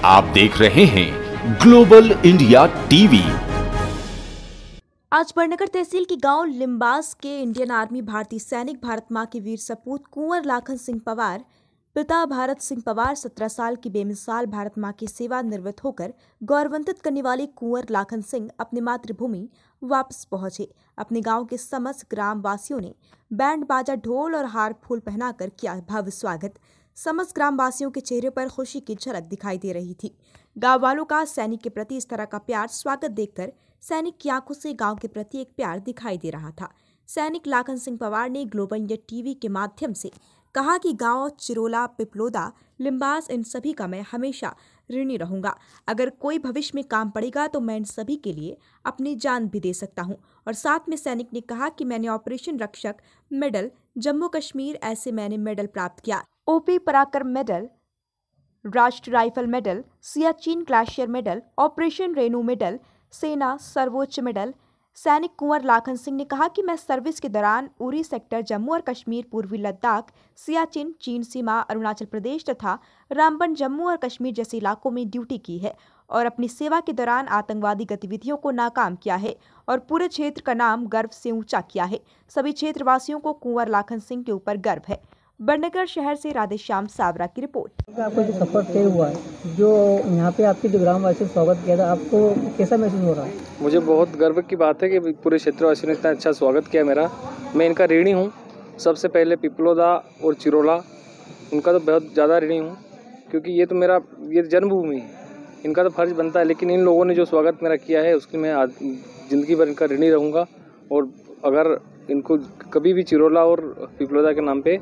आप देख रहे हैं ग्लोबल इंडिया टीवी। आज बड़नगर तहसील के गांव लिम्बास के इंडियन आर्मी भारतीय सैनिक भारत मां के वीर सपूत कुंवर लाखन सिंह पवार पिता भारत सिंह पवार 17 साल की बेमिसाल भारत मां की सेवा निवृत्त होकर गौरवान्वित करने वाले कुंवर लाखन सिंह अपनी मातृभूमि वापस पहुंचे। अपने गांव के समस्त ग्राम वासियों ने बैंड बाजा ढोल और हार फूल पहनाकर किया भव्य स्वागत। समस्त ग्राम वासियों के चेहरे पर खुशी की झलक दिखाई दे रही थी। गांव वालों का सैनिक के प्रति इस तरह का प्यार स्वागत देखकर सैनिक की आंखों से गांव के प्रति एक प्यार दिखाई दे रहा था। सैनिक लाखन सिंह पवार ने ग्लोबल इंडिया टीवी के माध्यम से कहा कि गांव चिरोला, पिपलोदा, लिम्बास इन सभी का मैं हमेशा ऋणी रहूंगा। अगर कोई भविष्य में काम पड़ेगा तो मैं इन सभी के लिए अपनी जान भी दे सकता हूं। और साथ में सैनिक ने कहा कि मैंने ऑपरेशन रक्षक मेडल, जम्मू कश्मीर ऐसे मैंने मेडल प्राप्त किया। ओपी पराक्रम मेडल, राष्ट्रीय rifle medal, Siachen glacier medal, operation Renu medal, सेना सर्वोच्च मेडल। सैनिक कुंवर लाखन सिंह ने कहा कि मैं सर्विस के दौरान उरी सेक्टर, जम्मू और कश्मीर, पूर्वी लद्दाख, सियाचिन, चीन सीमा, अरुणाचल प्रदेश तथा रामबन, जम्मू और कश्मीर जैसे इलाकों में ड्यूटी की है और अपनी सेवा के दौरान आतंकवादी गतिविधियों को नाकाम किया है और पूरे क्षेत्र का नाम गर्व से ऊंचा किया है। सभी क्षेत्रवासियों को कुंवर लाखन सिंह के ऊपर गर्व है। बड़नगर शहर से राधेश्याम सावरा की रिपोर्ट। आपका जो सफर तय हुआ है, जो यहाँ पे आपके जो ग्रामवासियों ने स्वागत किया था, आपको कैसा महसूस हो रहा है? मुझे बहुत गर्व की बात है कि पूरे क्षेत्रवासियों ने इतना अच्छा स्वागत किया मेरा। मैं इनका ऋणी हूँ। सबसे पहले पिपलोदा और चिरोला, उनका तो बहुत ज़्यादा ऋणी हूँ क्योंकि ये तो मेरा जन्मभूमि है। इनका तो फर्ज बनता है, लेकिन इन लोगों ने जो स्वागत मेरा किया है उसकी मैं ज़िंदगी भर इनका ऋणी रहूँगा। और अगर इनको कभी भी चिरोला और पिपलोदा के नाम पे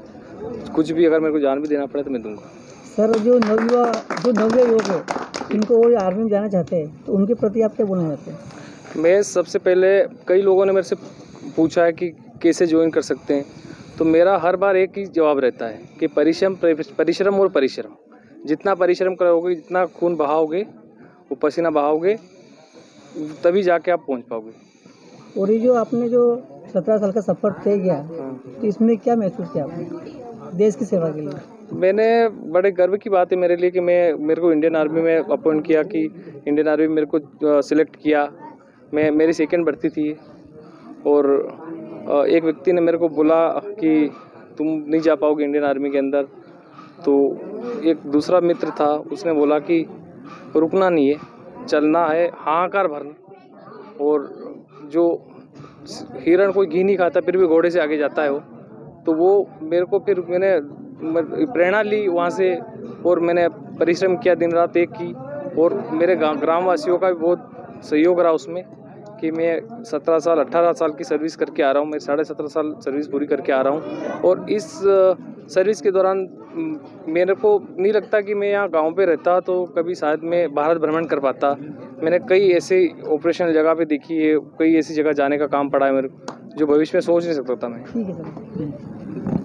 कुछ भी अगर मेरे को जान भी देना पड़े तो मैं दूंगा। सर, जो नवयुवा युवक है, इनको वो आर्मी में जाना चाहते हैं, तो उनके प्रति आप क्या बोलना चाहते हैं? मैं सबसे पहले, कई लोगों ने मेरे से पूछा है कि कैसे ज्वाइन कर सकते हैं, तो मेरा हर बार एक ही जवाब रहता है कि परिश्रम और परिश्रम। जितना परिश्रम करोगे, जितना खून बहाओगे, वो पसीना बहाओगे, तभी जाके आप पहुंच पाओगे। और ये जो आपने जो 17 साल का सफर तय किया, तो इसमें क्या महसूस किया आपने देश की सेवा के लिए? मैंने बड़े गर्व की बात है मेरे लिए कि मेरे को इंडियन आर्मी में अपॉइंट किया, कि इंडियन आर्मी में मेरे को सिलेक्ट किया। मेरी सेकंड भर्ती थी और एक व्यक्ति ने मेरे को बोला कि तुम नहीं जा पाओगे इंडियन आर्मी के अंदर। तो एक दूसरा मित्र था, उसने बोला कि रुकना नहीं है, चलना है, हाहाकार भरना। और जो हिरण कोई घी नहीं खाता फिर भी घोड़े से आगे जाता है तो वो मेरे को, फिर मैंने प्रेरणा ली वहाँ से और मैंने परिश्रम किया, दिन रात एक की। और मेरे ग्रामवासियों का भी बहुत सहयोग रहा उसमें कि मैं 17 साल 18 साल की सर्विस करके आ रहा हूँ। मैं 17.5 साल सर्विस पूरी करके आ रहा हूँ और इस सर्विस के दौरान मेरे को नहीं लगता कि मैं यहाँ गांव पे रहता तो कभी शायद मैं भारत भ्रमण कर पाता। मैंने कई ऐसे ऑपरेशनल जगह पे देखी है, कई ऐसी जगह जाने का काम पड़ा है मेरे, जो भविष्य में सोच नहीं सकता था मैं। ठीक है सर।